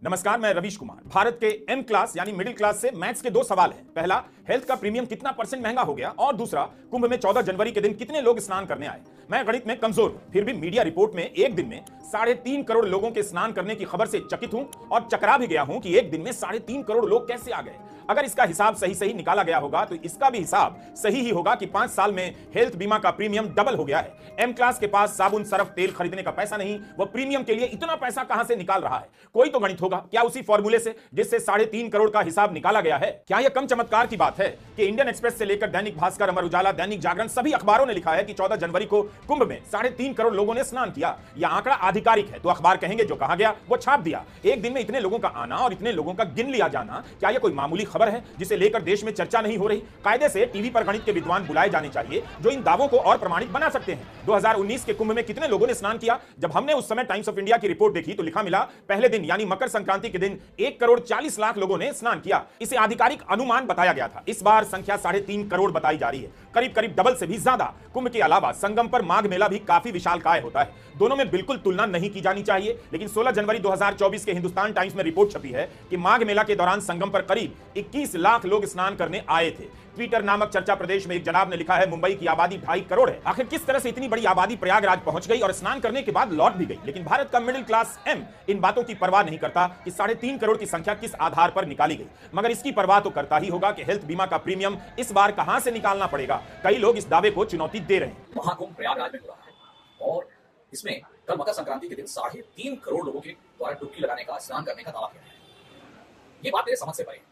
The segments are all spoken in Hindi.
नमस्कार, मैं रवीश कुमार। भारत के एम क्लास यानी मिडिल क्लास से मैथ्स के दो सवाल हैं। पहला, हेल्थ का प्रीमियम कितना % महंगा हो गया, और दूसरा, कुंभ में 14 जनवरी के दिन कितने लोग स्नान करने आए। मैं गणित में कमजोर हूं, फिर भी मीडिया रिपोर्ट में एक दिन में 3.5 करोड़ लोगों के स्नान करने की खबर से चकित हूं और चकरा भी गया हूं कि एक दिन में 3.5 करोड़ लोग कैसे आ गए। अगर इसका हिसाब सही निकाला गया होगा तो इसका भी हिसाब सही ही होगा कि 5 साल में हेल्थ बीमा का प्रीमियम डबल हो गया है। एम क्लास के पास साबुन, सरफ, तेल खरीदने का पैसा नहीं, वो प्रीमियम के लिए इतना पैसा कहां से निकाल रहा है। कोई तो गणित होगा, क्या उसी फॉर्मूले से जिससे 3.5 करोड़ का हिसाब निकाला गया है। क्या यह कम चमत्कार की बात है कि इंडियन एक्सप्रेस से लेकर दैनिक भास्कर, अमर उजाला, दैनिक जागरण सभी अखबारों ने लिखा है कि 14 जनवरी को कुंभ में 3.5 करोड़ लोगों ने स्नान किया। यह आंकड़ा आधिकारिक है तो अखबार कहेंगे जो कहा गया वो छाप दिया। एक दिन में इतने लोगों का आना और इतने लोगों का गिन लिया जाना, क्या यह कोई मामूली खबर है जिसे लेकर देश में चर्चा नहीं हो रही। कायदे से टीवी पर गणित के विद्वान बुलाए जाने चाहिए जो इन दावों को और प्रमाणित बना सकते हैं। 2019 के कुंभ में कितने लोगों ने स्नान किया। जब हमने उस समय टाइम्स ऑफ इंडिया की रिपोर्ट देखी तो लिखा मिला पहले दिन यानी मकर संक्रांति के दिन 1 करोड़ 40 लाख लोगों ने स्नान किया। इसे आधिकारिक अनुमान बताया गया था। इस बार संख्या 3.5 करोड़ बताई जा रही है, करीब डबल से भी ज्यादा। कुंभ के अलावा संगम पर माघ मेला भी काफी विशालकाय होता है। दोनों में बिल्कुल तुलना नहीं की जानी चाहिए, लेकिन 16 जनवरी 2024 के हिंदुस्तान टाइम्स में रिपोर्ट छपी है कि माघ मेला के दौरान संगम पर करीब 21 लाख लोग स्नान करने आए थे। ट्विटर नामक चर्चा प्रदेश में एक जनाब ने लिखा है मुंबई की आबादी 2.5 करोड़ है। आखिर किस तरह से इतनी बड़ी आबादी प्रयागराज पहुंच गई और स्नान करने के बाद लौट भी गई। लेकिन भारत का मिडिल क्लास एम इन बातों की परवाह नहीं करता कि 3.5 करोड़ की संख्या किस आधार पर निकाली गई, मगर इसकी परवाह तो करता ही होगा कि हेल्थ बीमा का प्रीमियम इस बार कहां से निकालना पड़ेगा। कई लोग इस दावे को चुनौती दे रहे हैं। महाकुंभ प्रयागराज में हो रहा है और इसमें कल मकर संक्रांति के दिन 3.5 करोड़ लोगों के द्वारा डुबकी लगाने का, स्नान करने का दावा किया है। ये बात मेरे समझ से परे है।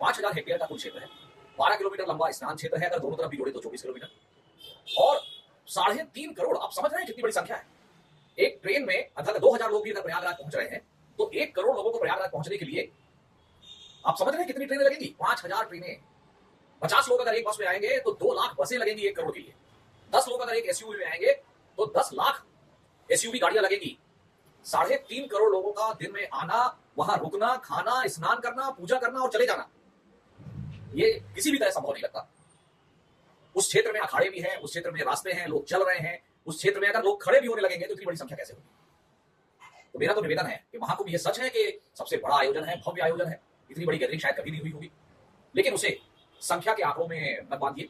5000 हेक्टेयर का कुल क्षेत्र है, 12 किलोमीटर लंबा स्नान क्षेत्र है, अगर दोनों तरफ भी जोड़े तो 24 किलोमीटर, और 3.5 करोड़। आप समझ रहे हैं कितनी बड़ी संख्या है। एक ट्रेन में अगर 2000 लोग भी अगर प्रयागराज पहुंच रहे हैं तो 1 करोड़ लोगों को प्रयागराज पहुंचने के लिए आप समझ रहे हैं कितनी ट्रेनें लगेंगी। 5000 ट्रेनें, 50 लोग अगर एक बस में आएंगे तो 2 लाख बसें लगेंगी 1 करोड़ के लिए। 10 लोग अगर एक एसयूवी में आएंगे तो 10 लाख एसयूवी गाड़ियां लगेंगी। 3.5 करोड़ लोगों का दिन में आना, वहां रुकना, खाना, स्नान करना, पूजा करना और चले जाना, ये किसी भी तरह संभव नहीं लगता। उस क्षेत्र में अखाड़े भी हैं, उस क्षेत्र में रास्ते हैं, लोग चल रहे हैं। उस क्षेत्र में अगर लोग खड़े भी होने लगेंगे तो इतनी बड़ी संख्या कैसे होगी। तो मेरा तो निवेदन है कि महाकुंभ ये सच है कि सबसे बड़ा आयोजन है, भव्य आयोजन है, इतनी बड़ी गैदरिंग शायद कभी नहीं हुई होगी, लेकिन उसे संख्या के आंकड़ों में मत बांधिए।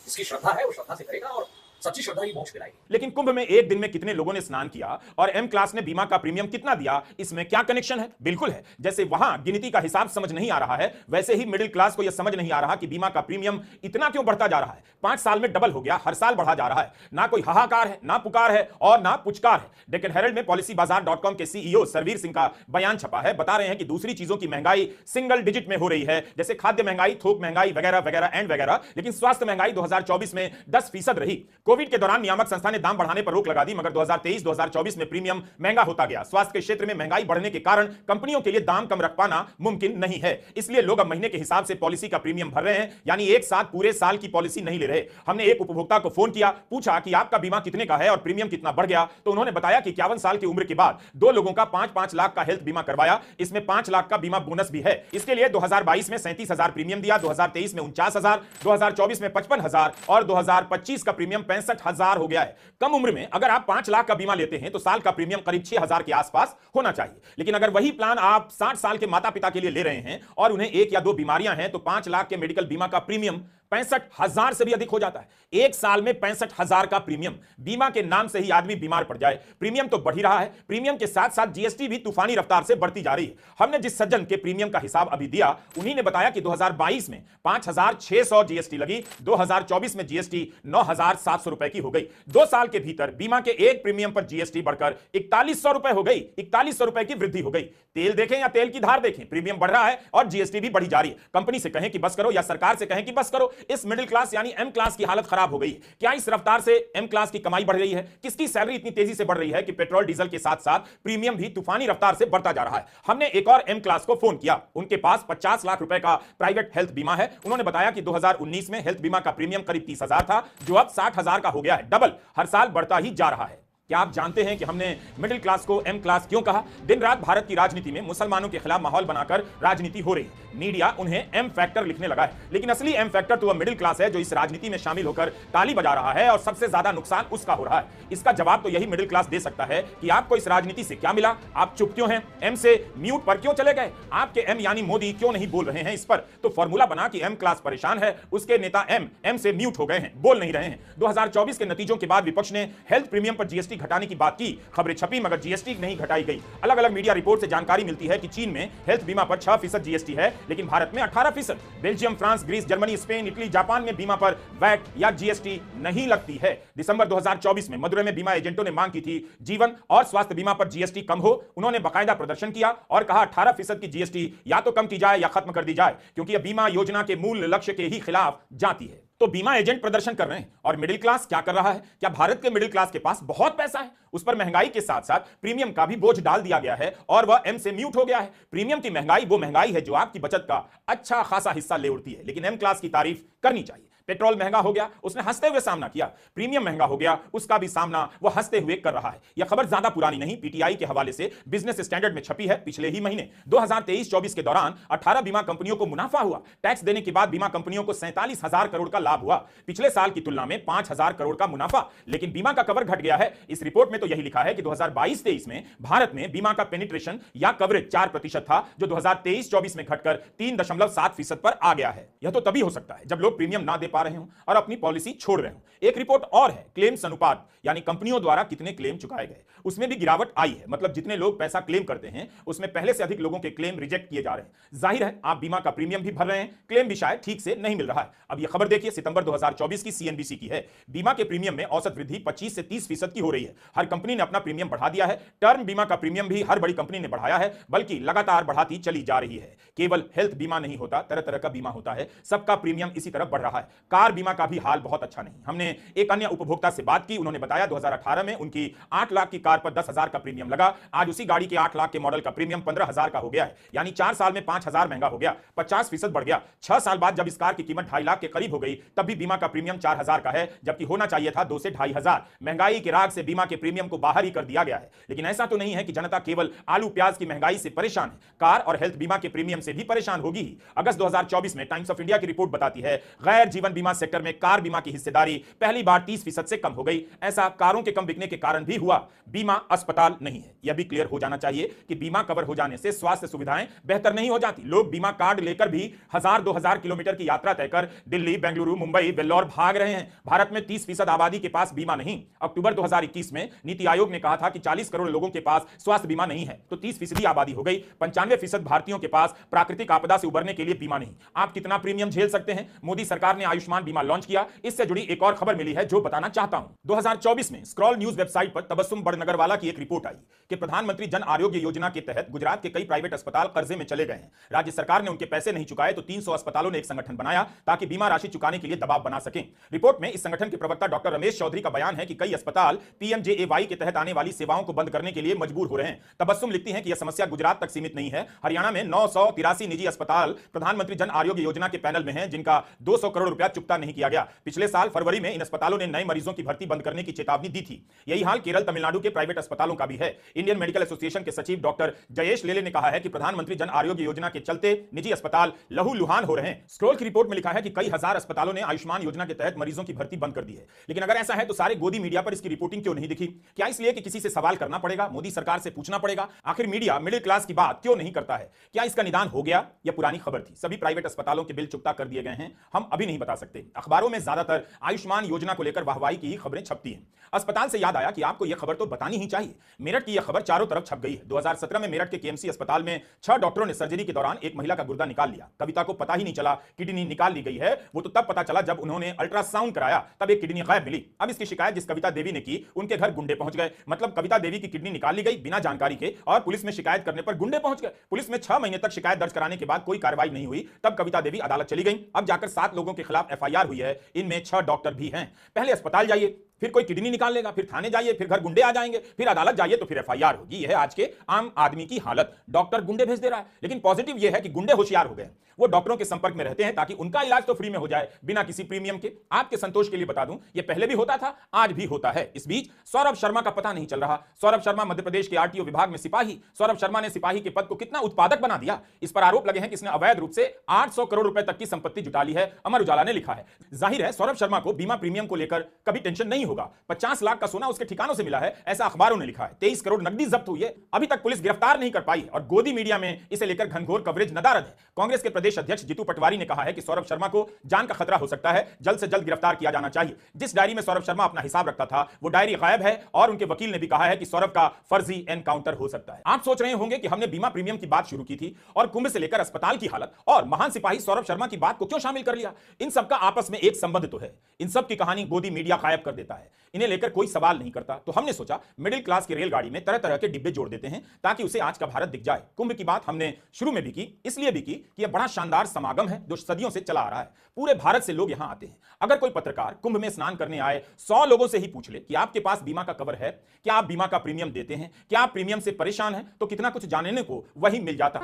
इसकी श्रद्धा है, वो श्रद्धा से करेगा और सच्ची श्रद्धा ही मोक्ष दिलाएगी। लेकिन कुंभ में एक दिन में कितने लोगों ने स्नान किया और एम क्लास ने बीमा का प्रीमियम कितना दिया, इसमें क्या कनेक्शन है। बिल्कुल है, जैसे वहां गिनती का हिसाब समझ नहीं आ रहा है, वैसे ही मिडिल क्लास को यह समझ नहीं आ रहा कि बीमा का प्रीमियम इतना क्यों बढ़ता जा रहा है। 5 साल में डबल हो गया, हर साल बढ़ा जा रहा है। ना कोई हाहाकार है, ना पुकार है और ना पुचकार है। डेक्कन हेरल्ड में पॉलिसीबाजार.com के सीईओ सरवीर सिंह का बयान छपा है। बता रहे हैं कि दूसरी चीजों की महंगाई सिंगल डिजिट में हो रही है, जैसे खाद्य महंगाई, थोक महंगाई वगैरह वगैरह एंड वगैरह, लेकिन स्वास्थ्य महंगाई 2024 में 10% रही। कोविड के दौरान नियामक संस्था ने दाम बढ़ाने पर रोक लगा दी, मगर 2023-2024 में प्रीमियम महंगा होता गया। स्वास्थ्य के क्षेत्र में महंगाई बढ़ने के कारण कंपनियों के लिए दाम कम रख पाना मुमकिन नहीं है, इसलिए लोग अब महीने के हिसाब से पॉलिसी का प्रीमियम भर रहे हैं, यानी एक साथ पूरे साल की पॉलिसी नहीं ले रहे। हमने एक उपभोक्ता को फोन किया, पूछा कि आपका बीमा कितने का है और प्रीमियम कितना बढ़ गया, तो उन्होंने बताया कि 51 साल की उम्र के बाद 2 लोगों का 5-5 लाख का हेल्थ बीमा करवाया। इसमें 5 लाख का बीमा बोनस भी है। इसके लिए 2022 में 37,000 प्रीमियम दिया, 2023 में 49,000, 2024 में 55,000 और 2025 का प्रीमियम 65,000 हो गया है। कम उम्र में अगर आप 5 लाख का बीमा लेते हैं तो साल का प्रीमियम करीब 6,000 के आसपास होना चाहिए। लेकिन अगर वही प्लान आप 60 साल के माता पिता के लिए ले रहे हैं और उन्हें 1 या 2 बीमारियां हैं तो 5 लाख के मेडिकल बीमा का प्रीमियम 65,000 से भी अधिक हो जाता है। एक साल में 65,000 का प्रीमियम, बीमा के नाम से ही आदमी बीमार पड़ जाए। प्रीमियम तो बढ़ ही रहा है, प्रीमियम के साथ साथ जीएसटी भी तूफानी रफ्तार से बढ़ती जा रही है। हमने जिस सज्जन के प्रीमियम का हिसाब अभी दिया, उन्हीं ने बताया कि 2022 में 5,600 जीएसटी लगी, 2024 में जीएसटी 9,700 रुपए की हो गई। 2 साल के भीतर बीमा के एक प्रीमियम पर जीएसटी बढ़कर 4100 रुपए हो गई। 4100 रुपए की वृद्धि हो गई। तेल देखें या तेल की धार देखें, प्रीमियम बढ़ रहा है और जीएसटी भी बढ़ी जा रही है। कंपनी से कहें कि बस करो या सरकार से कहें कि बस करो, इस मिडिल क्लास यानी एम क्लास की हालत खराब हो गई। क्या इस रफ्तार से एम क्लास की कमाई बढ़ रही है? किसकी सैलरी इतनी तेजी से बढ़ रही है कि पेट्रोल डीजल के साथ साथ प्रीमियम भी तूफानी रफ्तार से बढ़ता जा रहा है। हमने एक और एम क्लास को फोन किया, उनके पास 50 लाख रुपए का प्राइवेट हेल्थ बीमा है। उन्होंने बताया कि 2019 में हेल्थ बीमा का प्रीमियम करीब 30,000 था, जो अब 60,000 का हो गया है। डबल, हर साल बढ़ता ही जा रहा है। क्या आप जानते हैं कि हमने मिडिल क्लास को एम क्लास क्यों कहा? दिन रात भारत की राजनीति में मुसलमानों के खिलाफ माहौल बनाकर राजनीति हो रही है। मीडिया उन्हें एम फैक्टर लिखने लगा है, लेकिन असली एम फैक्टर तो वह मिडिल क्लास है जो इस राजनीति में शामिल होकर ताली बजा रहा है और सबसे ज्यादा नुकसान उसका हो रहा है। इसका जवाब तो यही मिडिल क्लास दे सकता है कि आपको इस राजनीति से क्या मिला, आप चुप क्यों हैं, एम से म्यूट पर क्यों चले गए, आपके एम यानी मोदी क्यों नहीं बोल रहे हैं इस पर। तो फॉर्मूला बना कि एम क्लास परेशान है, उसके नेता एम से म्यूट हो गए हैं, बोल नहीं रहे हैं। 2024 के नतीजों के बाद विपक्ष ने हेल्थ प्रीमियम पर जीएसटी घटाने की बात की, खबरें छपी मगर जीएसटी नहीं घटाई गई। अलग अलग मीडिया रिपोर्ट से जानकारी मिलती है कि चीन में हेल्थ बीमा पर 6% जीएसटी है, लेकिन भारत में 18%। Belgium, France, Greece, Germany, Spain, Italy, Japan में बीमा पर वैट या जीएसटी नहीं लगती है। दिसंबर 2024 में मदुरै में बीमा एजेंटों ने मांग की थी जीवन और स्वास्थ्य बीमा पर जीएसटी कम हो। उन्होंने बाकायदा प्रदर्शन किया और कहा 18% की जीएसटी या तो कम की जाए या खत्म कर दी जाए, क्योंकि यह बीमा योजना के मूल लक्ष्य के ही खिलाफ जाती है। तो बीमा एजेंट प्रदर्शन कर रहे हैं और मिडिल क्लास क्या कर रहा है? क्या भारत के मिडिल क्लास के पास बहुत पैसा है? उस पर महंगाई के साथ साथ प्रीमियम का भी बोझ डाल दिया गया है और वह एम से म्यूट हो गया है। प्रीमियम की महंगाई वो महंगाई है जो आपकी बचत का अच्छा खासा हिस्सा ले उड़ती है, लेकिन एम क्लास की तारीफ करनी चाहिए। पेट्रोल महंगा हो गया, उसने हंसते हुए सामना किया। प्रीमियम महंगा हो गया, उसका भी सामना वह हंसते हुए कर रहा है। यह खबर ज्यादा पुरानी नहीं, पीटीआई के हवाले से बिजनेस स्टैंडर्ड में छपी है पिछले ही महीने। 2023-24 के दौरान 18 बीमा कंपनियों को मुनाफा हुआ। टैक्स देने के बाद बीमा कंपनियों को 47,000 करोड़ का लाभ हुआ, पिछले साल की तुलना में 5,000 करोड़ का मुनाफा। लेकिन बीमा का कवर घट गया है। इस रिपोर्ट में तो यही लिखा है कि 2022-23 में भारत में बीमा का पेनिट्रेशन या कवरेज 4% था, जो 2023-24 में घटकर 3.7% पर आ गया है। यह तो तभी हो सकता है जब लोग प्रीमियम ना दे पा रहे हों और अपनी पॉलिसी छोड़ रहे हो। एक रिपोर्ट और है क्लेम्स अनुपात, यानी कंपनियों द्वारा कितने क्लेम चुकाए गए, उसमें भी गिरावट आई है। मतलब जितने लोग पैसा क्लेम करते हैं उसमें पहले से अधिक लोगों के क्लेम रिजेक्ट किए जा रहे हैं। जाहिर है आप बीमा का प्रीमियम भी भर रहे हैं, क्लेम भी शायद ठीक से नहीं मिल रहा है। अब यह खबर देखिए, सितंबर 2024 की सीएनबीसी की है। बीमा के प्रीमियम में औसत वृद्धि 25 से 30% की हो रही है। हर कंपनी ने अपना प्रीमियम बढ़ा दिया है। टर्म बीमा का प्रीमियम भी हर बड़ी कंपनी ने बढ़ाया है, बल्कि लगातार बढ़ाती चली जा रही है। केवल हेल्थ बीमा नहीं होता, तरह तरह का बीमा होता है, सबका प्रीमियम इसी तरफ बढ़ रहा है। कार बीमा का भी हाल बहुत अच्छा नहीं। हमने एक अन्य उपभोक्ता से बात की, उन्होंने बताया 2018 में उनकी 8 लाख की कार पर 10,000 का प्रीमियम लगा। आज उसी गाड़ी के 8 लाख के मॉडल का प्रीमियम 15,000 का हो गया है, यानी 4 साल में 5,000 महंगा हो गया, 50% बढ़ गया। 6 साल बाद जब इस कार की कीमत 2.5 लाख के करीब हो गई, तब भी बीमा का प्रीमियम 4,000 का है, जबकि होना चाहिए था 2 से 2,500। महंगाई के राग से बीमा के प्रीमियम को बाहर ही कर दिया गया है। लेकिन ऐसा तो नहीं है कि जनता केवल आलू प्याज की महंगाई से परेशान है, कार और हेल्थ बीमा के प्रीमियम से भी परेशान होगी ही। अगस्त 2024 में टाइम्स ऑफ इंडिया की रिपोर्ट बताती है गैर जीवन बीमा सेक्टर में कार बीमा की हिस्सेदारी पहली बार 30% से कम हो गई। ऐसा कारों के कम बिकने के कारण भी हुआ। बीमा अस्पताल नहीं है, यह भी क्लियर हो जाना चाहिए कि बीमा कवर हो जाने से स्वास्थ्य सुविधाएं बेहतर नहीं हो जाती। लोग बीमा कार्ड लेकर भी 1,000-2,000 किलोमीटर की यात्रा तय कर दिल्ली, बेंगलुरु, मुंबई, वेल्लोर भाग रहे हैं। भारत में 30% आबादी के पास बीमा नहीं। अक्टूबर 2021 में नीति आयोग ने कहा था कि 40 करोड़ लोगों के पास स्वास्थ्य बीमा नहीं है, तो 30% आबादी हो गई। 95% भारतीयों के पास प्राकृतिक आपदा से उबरने के लिए बीमा नहीं। आप कितना प्रीमियम झेल सकते हैं? मोदी सरकार ने आयुष्मान बीमा लॉन्च किया। इससे जुड़ी एक और खबर मिली है जो बताना चाहता हूं। 2024 में स्क्रॉल न्यूज वेबसाइट पर तबस्सुम बड़नगरवाला की एक रिपोर्ट आई कि प्रधानमंत्री जन आरोग्य योजना के तहत गुजरात के कई प्राइवेट अस्पताल कर्जे में चले गए हैं। राज्य सरकार ने उनके पैसे नहीं चुकाए तो 300 अस्पतालों ने एक संगठन बनाया ताकि बीमा राशि चुकाने के लिए दबाव बना सकें। रिपोर्ट में इस संगठन के प्रवक्ता डॉक्टर रमेश चौधरी का बयान है कि कई अस्पताल पीएमजेएवाई के तहत आने वाली सेवाओं को बंद करने के लिए मजबूर हो रहे हैं। तबस्सुम लिखती है कि यह समस्या गुजरात तक सीमित नहीं है। हरियाणा में 983 निजी अस्पताल प्रधानमंत्री जन आरोग्य योजना के पैनल में हैं, जिनका 200 करोड़ रुपया चुकता नहीं किया गया। पिछले साल फरवरी में इन अस्पतालों ने नए मरीजों की भर्ती बंद करने की चेतावनी दी थी। यही हाल केरल, तमिलनाडु के प्राइवेट अस्पतालों का भी है। इंडियन मेडिकल एसोसिएशन के सचिव डॉक्टर जयेश लेले ने कहा है कि प्रधानमंत्री जन आरोग्य योजना के चलते निजी अस्पताल लहूलुहान हो रहे हैं। स्क्रॉल की रिपोर्ट में लिखा है कि कई हजार अस्पतालों ने आयुष्मान योजना के तहत मरीजों की भर्ती बंद कर दी है। लेकिन अगर ऐसा है तो सारे गोदी मीडिया पर इसकी रिपोर्टिंग क्यों नहीं दिखी? क्या इसलिए कि किसी से सवाल करना पड़ेगा, मोदी सरकार से पूछना पड़ेगा? आखिर मीडिया मिडिल क्लास की बात क्यों नहीं करता है? क्या इसका निदान हो गया? यह पुरानी खबर थी। सभी प्राइवेट अस्पतालों के बिल चुकता कर दिए गए हैं, हम अभी नहीं बता सकते। अखबारों में ज्यादातर आयुष्मान योजना को लेकर वाहवाही की ही खबरें छपती हैं। अस्पताल से याद आया कि आपको यह खबर तो बतानी ही चाहिए। मेरठ की यह खबर चारों तरफ छप गई है। 2017 में मेरठ के केएमसी अस्पताल में 6 डॉक्टरों ने सर्जरी के दौरान एक महिला का गुर्दा निकाल लिया। कविता को पता ही नहीं चला किडनी निकाल ली गई है। वो तो तब पता चला जब उन्होंने अल्ट्रासाउंड कराया, तब एक किडनी गायब मिली। अब इसकी शिकायत जिस कविता देवी ने की, उनके घर गुंडे पहुंच गए। मतलब कविता देवी की किडनी निकाल ली गई बिना जानकारी के, और पुलिस में शिकायत करने पर गुंडे पहुंच गए। पुलिस में 6 महीने तक शिकायत दर्ज कराने के बाद कोई कार्रवाई नहीं हुई। तब कविता देवी अदालत चली गई। अब जाकर 7 लोगों के खिलाफ एफआईआर हुई है। इनमें 6 डॉक्टर भी हैं। पहले अस्पताल जाइए, फिर कोई किडनी निकाल लेगा, फिर थाने जाइए, फिर घर गुंडे आ जाएंगे, फिर अदालत जाइए तो फिर एफआईआर होगी। यह है आज के आम आदमी की हालत। डॉक्टर गुंडे भेज दे रहा है, लेकिन पॉजिटिव यह है कि गुंडे होशियार हो गए, वो डॉक्टरों के संपर्क में रहते हैं ताकि उनका इलाज तो फ्री में हो जाए बिना किसी प्रीमियम के। आपके संतोष के लिए बता दूं, यह पहले भी होता था, आज भी होता है। इस बीच सौरभ शर्मा का पता नहीं चल रहा। सौरभ शर्मा मध्य प्रदेश के आरटीओ विभाग में सिपाही। सौरभ शर्मा ने सिपाही के पद को कितना उत्पादक बना दिया, इस पर आरोप लगे हैं कि इसने अवैध रूप से 800 करोड़ रुपए तक की संपत्ति जुटा ली है। अमर उजाला ने लिखा है, जाहिर है सौरभ शर्मा को बीमा प्रीमियम को लेकर कभी टेंशन नहीं होगा। 50 लाख का सोना उसके ठिकानों से मिला है, ऐसा अखबारों ने लिखा है। 23 करोड़ नकदी जब्त हुई है, अभी तक पुलिस गिरफ्तार नहीं कर पाई और गोदी मीडिया में इसे लेकर घनघोर कवरेज नदारद है। कांग्रेस के प्रदेश अध्यक्ष जीतू पटवारी ने कहा है कि सौरभ शर्मा को जान का खतरा हो सकता है, जल्द से जल्द गिरफ्तार किया जाना चाहिए। जिस डायरी में सौरभ शर्मा अपना हिसाब रखता था वो डायरी गायब है और उनके वकील ने भी कहा है कि सौरभ का फर्जी एनकाउंटर हो सकता है। आप सोच रहे होंगे कि हमने बीमा प्रीमियम की बात शुरू की थी और कुंभ से लेकर अस्पताल की हालत और महान सिपाही सौरभ शर्मा की बात को क्यों शामिल कर लिया। इन सबका आपस में एक संबंध तो है, इन सब की कहानी गोदी मीडिया गायब कर देता है, इन्हें लेकर कोई सवाल नहीं करता। तो हमने सोचा मिडिल क्लास की रेलगाड़ी में तरह तरह के डिब्बे जोड़ देते हैं ताकि उसे आज का भारत दिख जाए। कुंभ की बात हमने शुरू में भी की, इसलिए भी की कि यह बड़ा शानदार समागम है जो सदियों से चला आ रहा है। पूरे भारत से लोग यहां आते हैं। अगर कोई पत्रकार कुंभ में स्नान करने आए 100 लोगों से ही पूछ ले कि आपके पास बीमा का कवर है, क्या आप बीमा का प्रीमियम देते हैं, क्या आप प्रीमियम से परेशान हैं, तो कितना कुछ जानने को वही मिल जाता।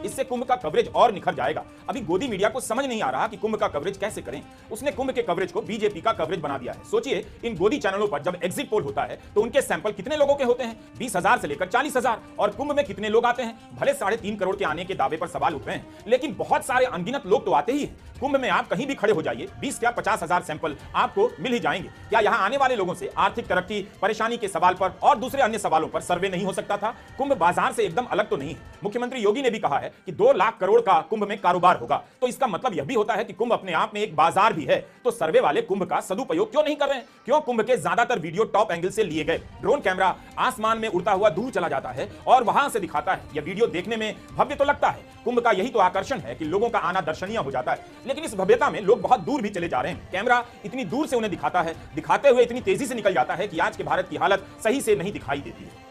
इससे कुंभ का कवरेज और निखर जाएगा। अभी गोदी मीडिया को समझ नहीं आ रहा कि कुंभ का कवरेज कैसे करें। उसने कुंभ के कवरेज को बीजेपी का कवरेज बना दिया है। सोचिए, इन गोदी चैनलों पर जब एग्जिट पोल होता है तो उनके सैंपल कितने लोगों के होते हैं, 20,000 से लेकर 40,000, और कुंभ में कितने लोग आते हैं। भले 3.5 करोड़ के आने के दावे पर सवाल उठ रहे हैं, लेकिन बहुत सारे अनगिनत लोग तो आते ही हैं। कुंभ में आप कहीं भी खड़े हो जाइए, 20 या 50,000 सैंपल आपको मिल ही जाएंगे। क्या यहां आने वाले लोगों से आर्थिक तरक्की, परेशानी के सवाल पर और दूसरे अन्य सवालों पर सर्वे नहीं हो सकता था? कुंभ बाजार से एकदम अलग तो नहीं है। मुख्यमंत्री योगी ने भी कहा है कि 2 लाख करोड़ का कुंभ में कारोबार होगा, तो इसका मतलब यह भी होता है कि कुंभ अपने आप में एक बाजार भी है। तो सर्वे वाले कुंभ का सदुपयोग क्यों नहीं कर रहे हैं? क्यों कुंभ के ज्यादातर वीडियो टॉप एंगल से लिए गए? ड्रोन कैमरा आसमान में उड़ता हुआ दूर चला जाता है और वहां से दिखाता है। यह वीडियो देखने में भव्य तो लगता है, कुंभ का यही तो आकर्षण है कि लोगों का आना दर्शनीय हो जाता है, लेकिन इस भव्यता में लोग बहुत दूर भी चले जा रहे हैं। कैमरा इतनी दूर से उन्हें दिखाता है, दिखाते हुए इतनी तेजी से निकल जाता है कि आज के भारत की हालत सही से नहीं दिखाई देती है।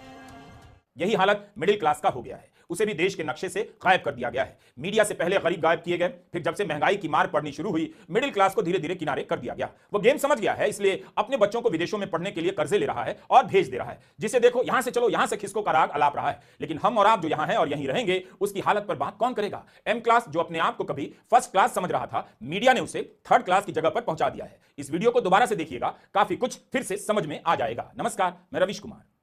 यही हालत मिडिल क्लास का हो गया है, उसे भी देश के नक्शे से गायब कर दिया गया है। मीडिया से पहले गरीब गायब किए गए, फिर जब से महंगाई की मार पड़नी शुरू हुई, मिडिल क्लास को धीरे धीरे किनारे कर दिया गया। वो गेम समझ गया है, इसलिए अपने बच्चों को विदेशों में पढ़ने के लिए कर्जे ले रहा है और भेज दे रहा है, जिसे देखो यहां से चलो यहां से खिसको का राग अलाप रहा है। लेकिन हम और आप जो यहां हैं और यहीं रहेंगे, उसकी हालत पर बात कौन करेगा? एम क्लास जो अपने आप को कभी फर्स्ट क्लास समझ रहा था, मीडिया ने उसे थर्ड क्लास की जगह पर पहुंचा दिया है। इस वीडियो को दोबारा से देखिएगा, काफी कुछ फिर से समझ में आ जाएगा। नमस्कार, मैं रवीश कुमार।